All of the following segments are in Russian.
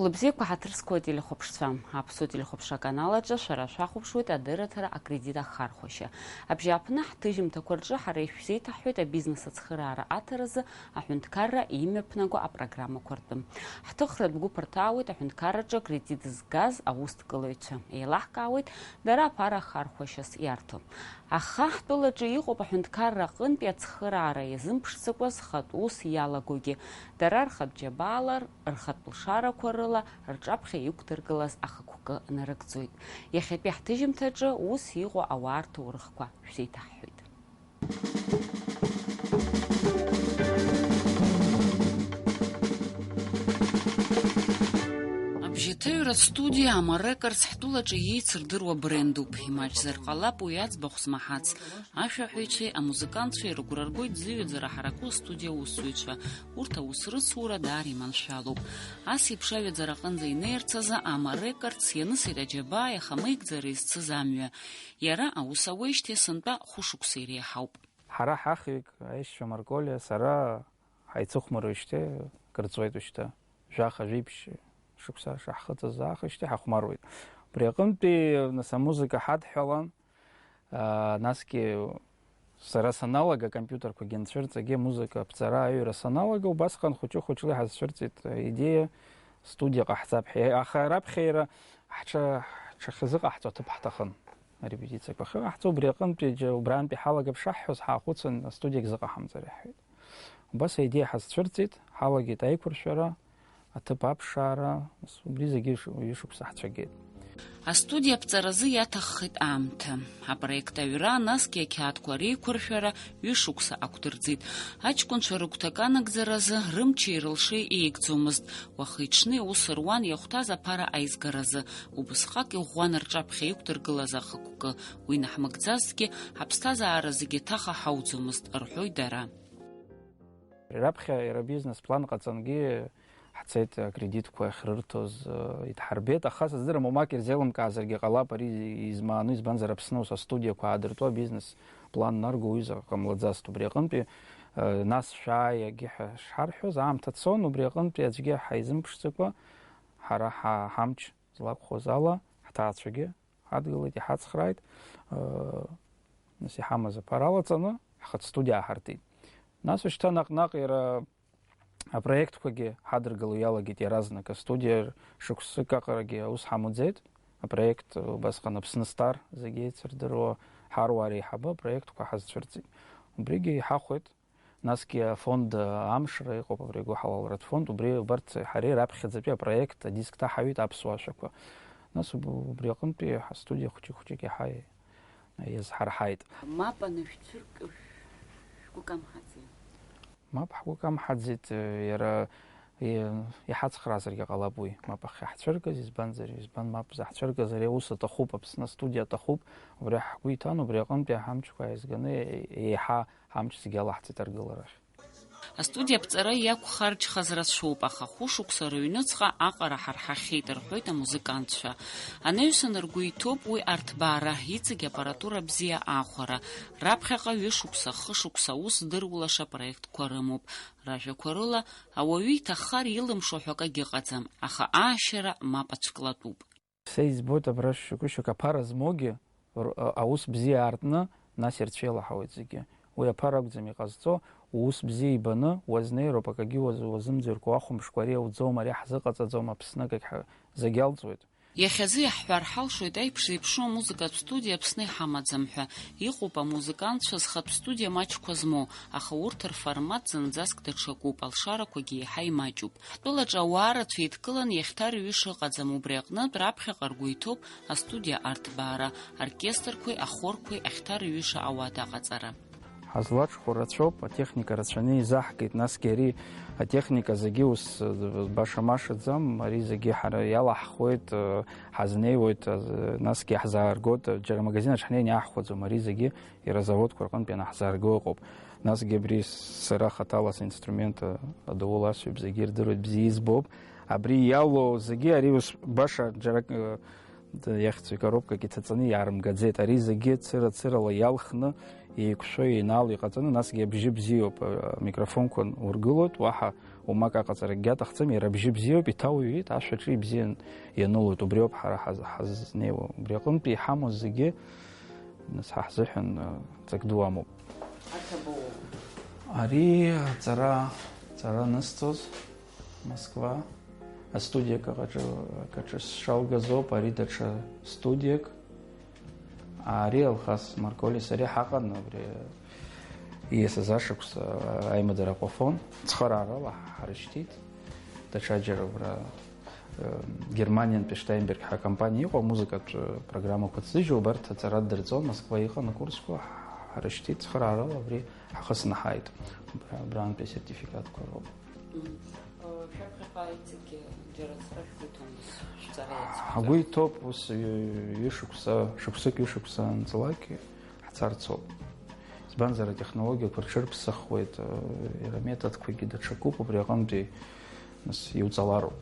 Хлыбзеква хатырского телехопшца. Апсу телехопша каналаджа шараша хопшует адыратара аккредита хархоша. Абжапна тыжим такорджа харейфсей тахует бизнес ацхырара атаразы ахунткарра имя пнаго а программа кордым. Хатохрад бгу портаует ахунткарраджа кредит с газ ауст галойча. Елахкаует дара пара хархошас ярту. Аха хтоладжа ихо ахунткарра қын пяцхырара езым пшсыквас хатус ялагоги. Дарар хабджабалар рхат пулшара корыла рчапхе юктыргылас ахакука нарыгзуит. Яхепи хтыжимтаджа ус ихо аварту урыхква шейтахуит. Житаюрат студия Ама Рекордс хтуладжа ейцырдыруа брендуп. Имач зеркалап уяц бахусмахац. Аша хуичи, а музыкантши регураргой дзивит зарахараку студия усуича. Урта усрыцура дари маншалуп. Аси пшавит заракан зайнерцаза Ама Рекордс янысыра джабая хамык зарисцы замюя. Яра аусавэште сынпа хушуксырия хауп. Хара хахик, аишча марголия, сара хайцухмарыште, кырцуайтушта. Жаха жипши. شكسا شحخت الزاخ اشتي حمروي بريقمتي ناس مузыка حد حلان ناسكي سراسنالога компьютер когенцерца ге музыка пцара и расаналога убасхан хочу хазшерцит идея студия хасаб ахараб хейра хача чахзык ахтот бахтахан репетиция бахва ахто بريقمتي бран бихалага бшахус хахуцен студия зыка хамзарах убас идея хазшерцит халаги тайкуршара атыбап шара близаги юшук сахчагет. А студия пцаразы ятаххит амта. А проекта юра наски кяткуари курфера юшукса актырдзит. Ачкун шаруктаканак заразы рымчи рылши и игцумызд. Вахичны усырван яхтаза пара айзгаразы. Убысхак юхуан рчапхи юктыргылаза хакука. Уйнахмагдзазки хапстаза аразыги таха хаудзумызд. Рхой дара. Рабхя ира бизнес-план кацанги حسيت كريديت كوي خررتوز يتحربيت خاصة زر مماكر زيلم كازرجي قلا بري يزمانو يزبان زربسنو سا студия كوادرتو бизнес план наргу يزا قملزاستو بريقنبي ناس شاي جيح شحرحو زعم تتصون وبريقنبي ازجي حيزم بشتكوا حراحا حمش زلاق خوزالا حتى عطشجي هادقلتي حاتسخرايت نسي حامزة паралацана حخد студия حرتي ناس وشتانق ناقير А проект коги хадыргал уялагит яразнака студия шуксы какараги ус хамудзет, а проект басхана пснастар загейцердеро харуари хаба проект ко хазчерци. Бриги хахует наски фонд амшры копа бригу халалрат фонд убри барт хари рабхидзапе проект дискта хавит апсуашако. Нас брикон пи студия хучи ки хай ез хархайт. Мапа нефтюрк кукам хати. ما بحكوا كم حدزت يرى يحد خراسر يقلبوي ما بخ حشركة زبان زري زبان ما بزح حشركة زري وسط تخوب بس استوديو تخوب وبريح حكوي تانو بريقون بيا همش كويس جنة يها همش سجل حتى ترجل رخ. استوديا بترى ياكو خارج خزرت شوب أخا خوشك سروينتخا أقرأ حرحخيت رحويت موسيقانتشا. أنا يسنرجوي توب وأرت بارا هيتسج أباراتورا بزيا آخرة. رابخا يشوكسا خشوكسا وس درولا بروجكت كورموب. راجع كورولا أووي تخار يلم شوحكا جقتم أخا عاشرة ما بتشكلاتوب. سيز بوتا برش كوشو كبارز موجي أوس بزيا أرتنا ناسير تشيلا حويتزيجي. ويا باراغزمي قصتو ووس بزي بنا وزني روباكاجي وزم زركو أخو مشكوري وزوم مريح زقة زوم بسنك زجال زود. يا خزي حوار حال شوي داي بشو موسيقى استوديو بسني حمد زمحة يخوبا موسيقانت شز خط استوديو ماتش كوزمو أخورتر فورمات زنزاسك تشكوب الشارك وجي حي ماجوب طول جوارت في تكلن يختار يشغل قدمو بريقنا برابخ قرقويتوب استوديو أرت بارا أركستر كوي أخور كوي اختار يشغل أوادا قدرة حزلات خورتشوب техника рацшани захкит нас гери техника загиус башамаш зам мари заги хара яла хойт хазней вот нас ки хазар год жер магазин шхне не аххозу мари заги и разавод куркан пена хазар гоп нас гебри сара хаталас инструмента адолас бзагир дерут бзиз боб абри яло заги ариус баша жер иахьӡоу икоробкак иҭаҵаны иаармгаӡеит. Ари зегьы цыра-цырала иалхны, еиқәшәо, еинаало иҟаҵаны, насгьы абжьы бзиоуп, амикрофонқәа ургылоит, уаҳа умак аҟаҵара акгьы аҭахӡам, иара абжьы бзиоуп, иҭауҩит, ашәаҿы ибзиан ианылоит, убри ауп ҳара ҳазнеиуа. Убри аҟынтә иҳамоу зегьы ҳа ҳзыҳәан ҵак ду амоуп. Ари ҵара нысҵоз Москва, астудиак аҿы сшалгазоуп, ари даҽа студиак. Ари Алхас Марколиа сареи ҳаҟан абри ииасыз ашықәса аимадара аҟәафон, цхыраарала ҳарышьҭит. Даҽаџьара убра Германиантәи Штайнберг ҳакомпаниа иҟоу амузыкатә программақәа ҭзыжьу, убарҭ аҵара ддырҵон, Москва иҟан акурсқәа, ҳарышьҭит цхыраарала, абри ҳахысны ҳааит. Абраантәи асертификатқәа роуп. Ҳгәы иҭоуп ус шықәсык-ҩышықәса анҵалак ҳцарцоуп. Избанзар атехнологиақәа рҽырԥсахуеит, иара аметодқәагьы даҽакуп, убри аҟынтәи иуҵалароуп.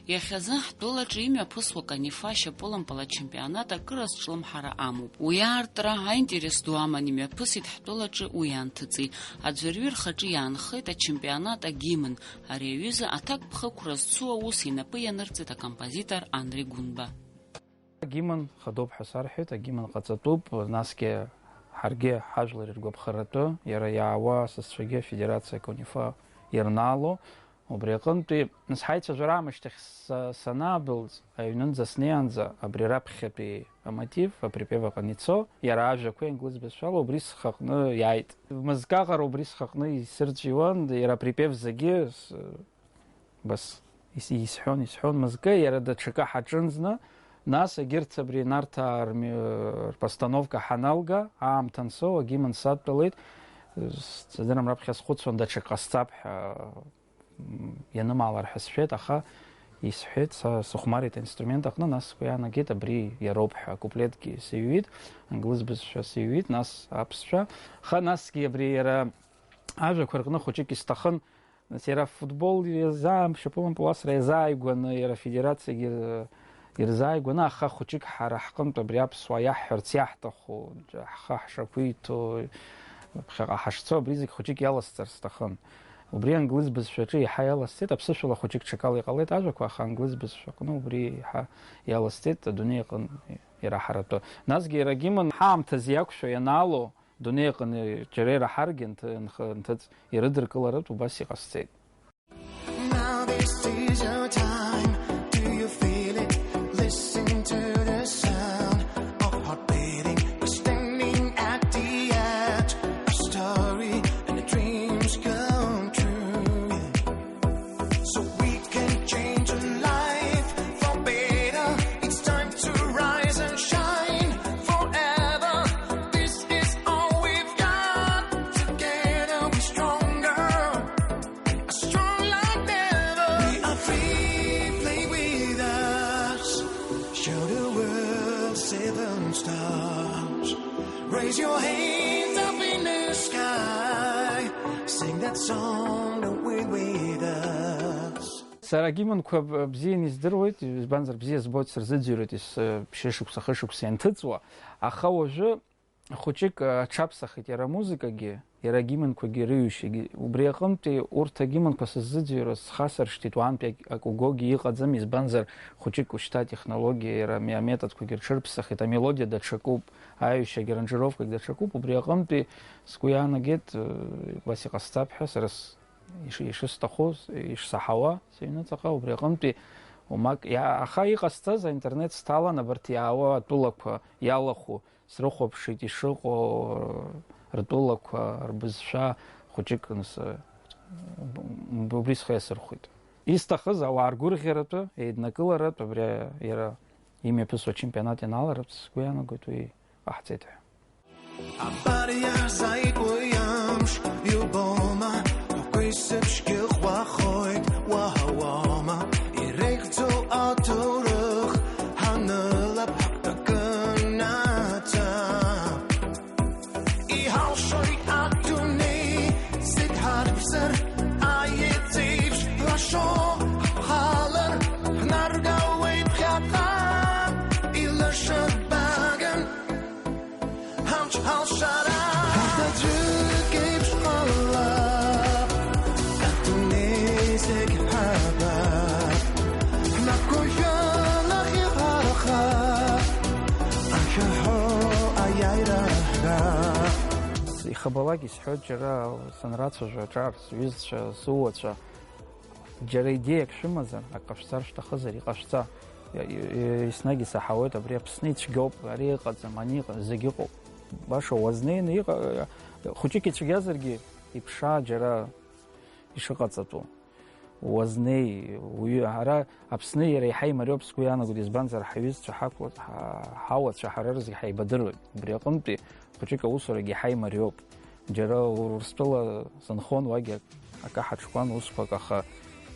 Иахьазы ҳтәылаҿы имҩаԥысуа Канифа ашьапылампыл ачемпионат акыр азҿлымҳара амоуп. Уи аартра аинтерес ду аман имҩаԥысит ҳтәылаҿы уи анҭыҵи. Аӡәырҩы рхаҿы иаанхеит ачемпионат агимн. Ари аҩыза аҭак ԥхықәра зцу аус инапы ианырҵеит акомпозитор Андре Гунба. Агимн хадоуп ҳәа сарҳәеит, агимн ҟаҵатәуп, насгьы ҳаргьы ҳажәлар иргәаԥхаратәы, иара иаауа асасцәагьы афедерациа Канифа ирнаало. Убри аҟынтәи ҳаицәажәара аамышьҭахь санаабылз, аҩнынӡа снеиаанӡа, абри раԥхьатәи амотив, априпев аҟны ицо, иара ажәақәа инглыз бызшәала убри схаҟны иааит. Мызкаҟара убри схаҟны исырҵәиуан, иара априпев зегьы исҳәон мызкы, иара даҽакы ҳаҿын зны, нас егьырҭ абри Нарҭаа рпостановка ҳаналга, аамҭа ансоу, агимн садтәалеит, сцәадырам раԥхьа схәыцуан даҽак ҟасҵап ҳәа ианымаалар ҳәа сшәеит, аха исҳәеит, сыхәмарит аинструмент аҟны, нас сгәы иаанагеит абри иароуп ҳәа, акуплетгьы сыҩит, англыз бызшәа сыҩит, нас аԥсшәа, аха насгьы абри иара ажәақәа рҟны хәыҷык исҭахын, иара футбол шьапылампыл асра иазааигәаны, иара афедерациагьы ирзааигәаны, аха хәыҷык ҳара ҳҟынтә абри аԥсуаа иаҳҳәарц иаҳҭаху, ҳхы ҳшақәиҭу, ԥхьаҟа ҳашцо, абри зегь хәыҷык иаласҵар сҭахын. Убри англыз бызшәаҿы иаҳа иаласҵеит, аԥсышәала хәыҷык ҽакала иҟалеит ажәақәа, аха англыз бызшәаҟны убри иаҳа иаласҵеит адунеи аҟны ираҳаратәы. Насгьы иара агимн ҳаамҭазы иақәшәо ианаало, адунеи аҟны џьара ираҳаргьы нҭыҵ ирыдыркыларатә убас иҟасҵеит. Raise your hands up in the sky, sing that song, don't wait with us. Сара агимнқәа бзианы издыруеит, избанзар бзиа збоит сырзыӡырҩуеит ԥшьышықәса, хышықәса ианҭыҵуа, аха уажәы хәыҷык аҽаԥсахит иара амузыкагьы, иара агимнқәагьы рыҩшьагьы. Убри аҟынтәи урҭ агимнқәа сыззыӡырҩуаз схасыршҭит, уаантәи акугогьы иҟаӡам, избанзар хәыҷык ушьҭа атехнологиа, иара аметодқәагьы рҽырԥсахит, амелодиа даҽакуп, аҩышьагьы аранжировкагь даҽакуп, убри аҟынтәи сгәы иаанагеит убас иҟасҵап ҳәа, сара ишысҭахоз, ишсаҳауа сыҩныҵаҟа, убри аҟынтәи аха иҟасҵаз аинтернет сҭалан, абарҭ иаауа атәылақәа иалаху срыхәаԥшит ишыҟоу ртәылақәа, рбызшәа хәыҷык убри схы иасырхәит. Исҭахыз ауаа ргәырӷьаратәы, еиднакыларатәы, абри иара имҩаԥысуа ачемпионат ианаларатәы сгәы иаанагоит уи ҟаҳҵеит ҳәа. Haller, naar gauw weet gaat aan. Хабалаги сход жара санрацу же чар свизча суоча жара идея кшимаза акафсар штахазари кашца иснаги сахавет абри пснич гоп ари казамани загиқо баша вазнен и хучики чигазерги ипша жара ишқацату وزني وهرا أبسني ريحي مريوب سكويانا قد يزبانزر حيوز شحاكو حاوت شحررزي حي بدر بريقمتي خشيك أوسر جي مريوب جرا ورستولا سنخون واجي أكا حتشكوان وسبك أخا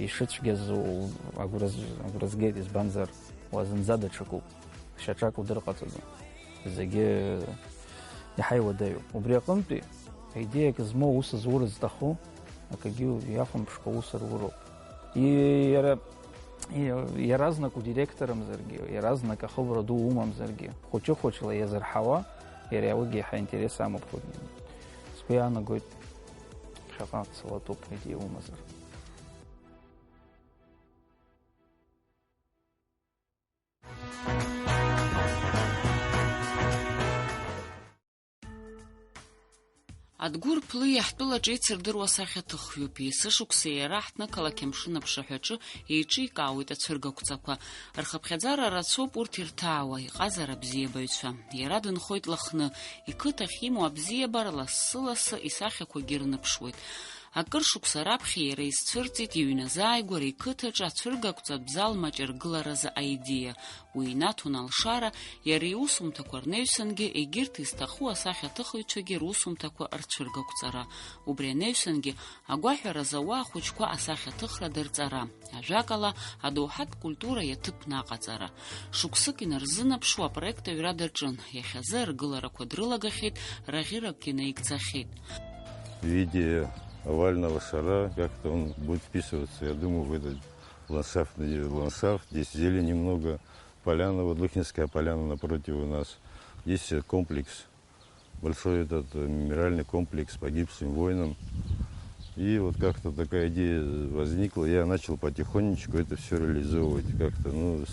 يشتش جز وأقرز جيت يزبانزر وزن زادة شكو شاكو درقة زي يحي ودايو وبريقمتي هيديك زمو وس زور زدخو أكاجيو يافهم بشكو سرورو я разнаку директорам зерги, я разнака хобраду умам зерги. Хочела я зерхава, я реалоги ха интереса ам обходни. Спояна гойт шафат салатоп иди умазер. Адгур плы яхтула джейцердыр васахя тыхвюпи, сышуксе рахтна калакемшина пшахачы, ейчи кауита цыргакуцаква. Архапхядзара рацоп уртиртауа, иqazara бзиебаҩцәа. Иара дынхоит лыхны, иқыҭахь имоу абзиабара лассы-лассы исахьақәагьы рныԥшуеит. Акыр шықәса раԥхьа иара изцәырҵит иҩназааигәара иқыҭаҿы ацәыргақәҵатә бзал маҷыргыларазы аидеиа. Уи инаҭон алшара, иара иусумҭақәа рнаҩсангьы егьырҭ изҭаху асахьаҭыхыҩцәагьы русумҭақәа рцәыргақәҵара. Убри анаҩсангьы агәаҳәараз ауаа ахәыҷқәа асахьаҭыхра дырҵара. Ажәакала, адоуҳатә культура иаҭыԥны аҟаҵара. Шықәсык инарзынаԥшуа апроект аҩра даҿын. Иахьазы аргыларақәа дрылагахьеит, раӷьыракгьы наигӡахьеит. Овального шара, как-то он будет вписываться, я думаю, в этот ландшафт. Здесь зелени немного, поляна, вот Лыхнинская поляна напротив у нас. Здесь комплекс, большой этот мемориальный комплекс погибшим воинам. И вот как-то такая идея возникла, я начал потихонечку это все реализовывать, как-то,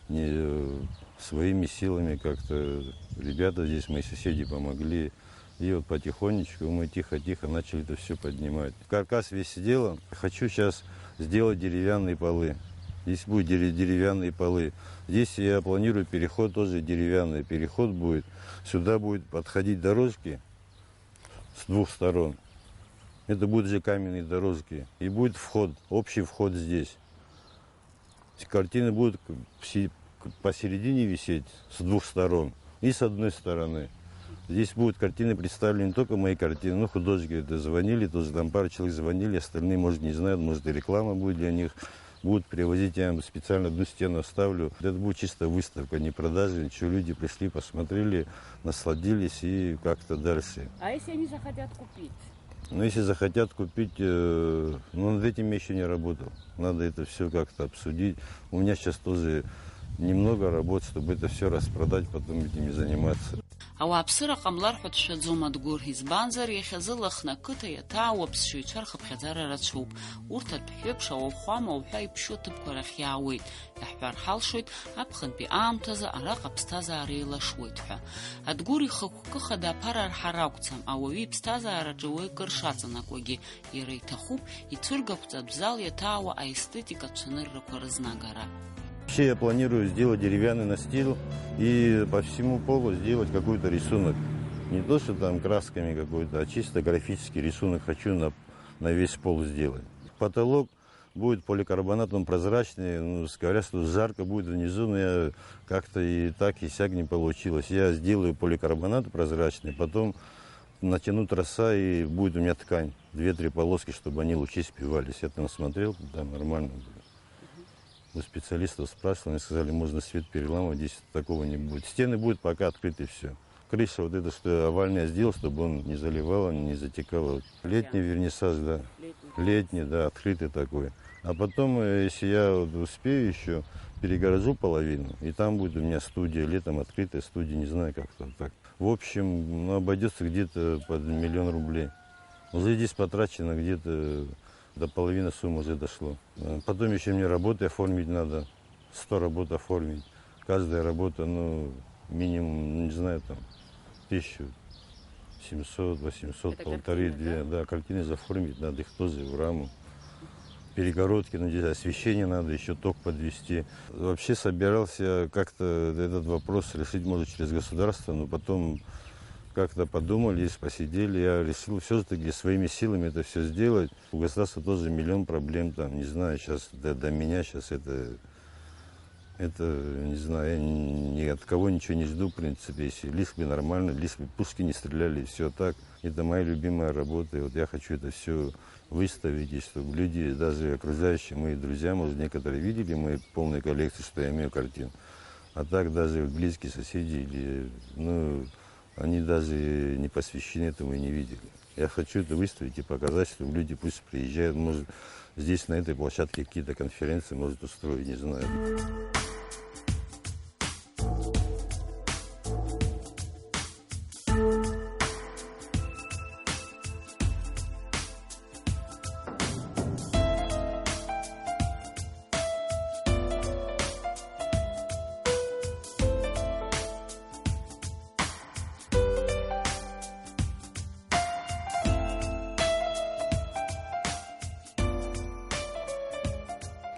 не своими силами, как-то ребята здесь, мои соседи помогли. И вот потихонечку мы тихо-тихо начали это все поднимать. Каркас весь сделан. Хочу сейчас сделать деревянные полы. Здесь будут деревянные полы. Здесь я планирую переход тоже деревянный. Переход будет. Сюда будет подходить дорожки с двух сторон. Это будут же каменные дорожки. И будет вход, общий вход здесь. Картины будут посередине висеть с двух сторон и с одной стороны. Здесь будут картины представлены, не только мои картины, художники это звонили, тоже там пару человек звонили, остальные, может, не знают, может, и реклама будет для них. Будут привозить, я специально одну стену оставлю. Это будет чисто выставка, не продажа, ничего. Люди пришли, посмотрели, насладились и как-то дальше. А если они захотят купить? Если захотят купить, над этим я еще не работал. Надо это все как-то обсудить. У меня сейчас тоже немного работы, чтобы это все распродать, потом этими заниматься. Ауааԥсыра ҟамлар ҳәа дшәаӡом Адгәыр, избанзар иахьазы Лыхны ақыҭа иаҭаау аԥсшьаҩцәа рхыԥхьаӡара рацәоуп. Урҭ адәҳәыԥш ауахәама уҳәа иԥшьоу ҭыԥқәа рахь иаауеит. Иаҳҳәар ҳалшоит аԥхынтәи аамҭазы араҟа аԥсҭазаара еилашуеит ҳәа. Адгәыр ихықәкы хада аԥара арҳар акәӡам, ауаҩы иԥсҭазаараҿы уи акыр шаҵанакуагьы. Иара иҭахуп ицәыргақәҵатә бзал иаҭаауа аестетика цәаныррақәа рызнагара. Вообще я планирую сделать деревянный настил и по всему полу сделать какой-то рисунок. Не то, что там красками какой-то, а чисто графический рисунок хочу на весь пол сделать. Потолок будет поликарбонатом прозрачный, говорят, что жарко будет внизу, но я как-то и так, и сяк не получилось. Я сделаю поликарбонат прозрачный, потом натяну троса и будет у меня ткань, 2-3 полоски, чтобы они лучи спивались. Я там смотрел, там нормально было. У специалистов спрашивал, они сказали, можно свет переламывать, здесь такого не будет. Стены будут пока открыты, все. Крыша вот это, что овальная сделал, чтобы он не заливал, не затекал. Летний вернисаж, да. Летний, да, открытый такой. А потом, если я успею еще, перегорожу половину, и там будет у меня студия, летом открытая студия, не знаю, как там так. В общем, обойдется где-то под 1 000 000 рублей. Уже здесь потрачено где-то до половины суммы уже дошло. Потом еще мне работы оформить надо, 100 работ оформить. Каждая работа, минимум, не знаю, там, 1000 700, 800, Это полторы, картины, две. Да, картины заформить надо, их тоже в раму. Перегородки, ну, здесь освещение надо, еще ток подвести. Вообще собирался как-то этот вопрос решить, может, через государство, но потом как-то подумали, посидели, я решил все-таки своими силами это все сделать. У государства тоже миллион проблем, там, не знаю, сейчас до меня сейчас это, не знаю, я ни от кого ничего не жду, в принципе, если лишь бы нормально, лишь бы пушки не стреляли, и все так. Это моя любимая работа, и вот я хочу это все выставить, и чтобы люди, даже окружающие мои друзья, может, некоторые видели мои полные коллекции, что я имею картин. А так даже близкие соседи, или, ну, они даже не посвящены этому и не видели. Я хочу это выставить и показать, чтобы люди пусть приезжают, может, здесь, на этой площадке, какие-то конференции, может, устроить, не знаю.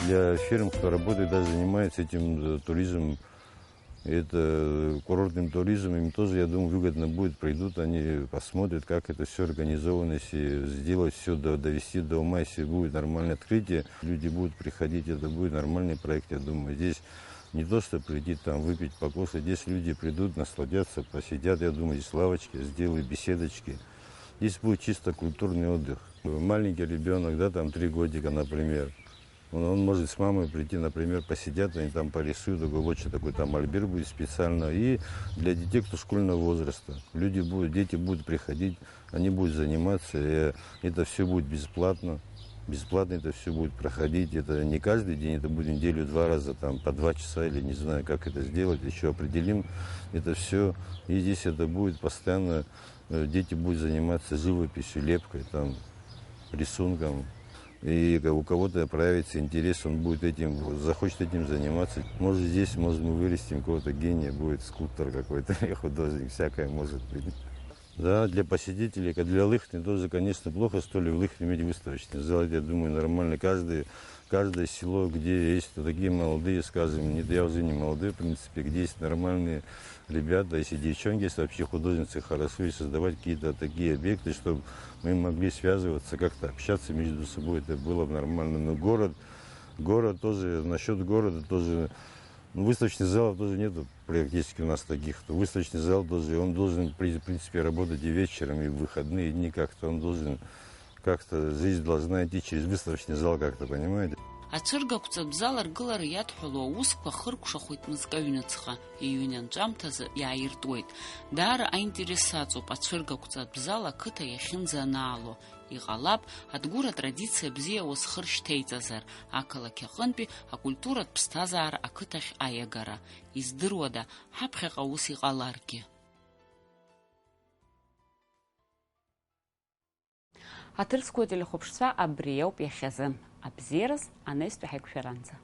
Для фирм, кто работает, даже занимается этим туризмом, это курортным туризмом, им тоже, я думаю, выгодно будет. Придут, они посмотрят, как это все организовано, если сделать все, довести до ума, если будет нормальное открытие, люди будут приходить, это будет нормальный проект, я думаю. Здесь не то, что прийти там выпить, покушать, здесь люди придут, насладятся, посидят, я думаю, здесь лавочки, сделают беседочки. Здесь будет чисто культурный отдых. Маленький ребенок, да, там 3 годика, например, он может с мамой прийти, например, посидят, они там порисуют, уголочек такой, там альбер будет специально. И для детей, кто школьного возраста. Дети будут приходить, они будут заниматься, и это все будет бесплатно. Бесплатно это все будет проходить. Это не каждый день, это будет неделю 2 раза, там, по 2 часа, или не знаю, как это сделать, еще определим это все. И здесь это будет постоянно, дети будут заниматься живописью, лепкой, там, рисунком. И у кого-то проявится интерес, он будет захочет этим заниматься. Может, здесь, может, мы вырастим кого-то гения, будет скульптор какой-то, художник, всякое может быть. Да, для посетителей, для Лыхни тоже, конечно, плохо, что ли, в Лыхне иметь выставочный зал. Я думаю, нормально. Каждое село, где есть такие молодые, скажем, я уже не молодой, в принципе, где есть нормальные ребята, если девчонки, если вообще художницы хорошо, и создавать какие-то такие объекты, чтобы мы могли связываться, как-то общаться между собой, это было бы нормально. Но город тоже, насчет города тоже, выставочных залов тоже нету практически у нас таких. Выставочный зал тоже, он должен, в принципе, работать и вечером, и в выходные дни как-то, он должен, как-то жизнь должна идти через выставочный зал как-то, понимаете? Ацәыргақәҵа бзала ргылара иадҳәало аусқәа хыркәшахоит мызкаҩныҵҟа, иҩнанҵәамҭазы иааиртуеит. Даара аинтерес аҵоуп ацәыргақәҵа бзала ақыҭа иахьынӡанаало. Иҟалап, Адгәыр атрадициа бзиа уасхыр шьҭеиҵазар, ақалақь аҟынтәи акультуратә ԥсҭазаара ақыҭахь аиагара. Издыруада, ҳаԥхьаҟа ус иҟаларгьы. Аҭырцқәа телехәаԥшцәа абри ауп иахьазы. Абзиараз анестәи ҳаиқәшәаранӡа.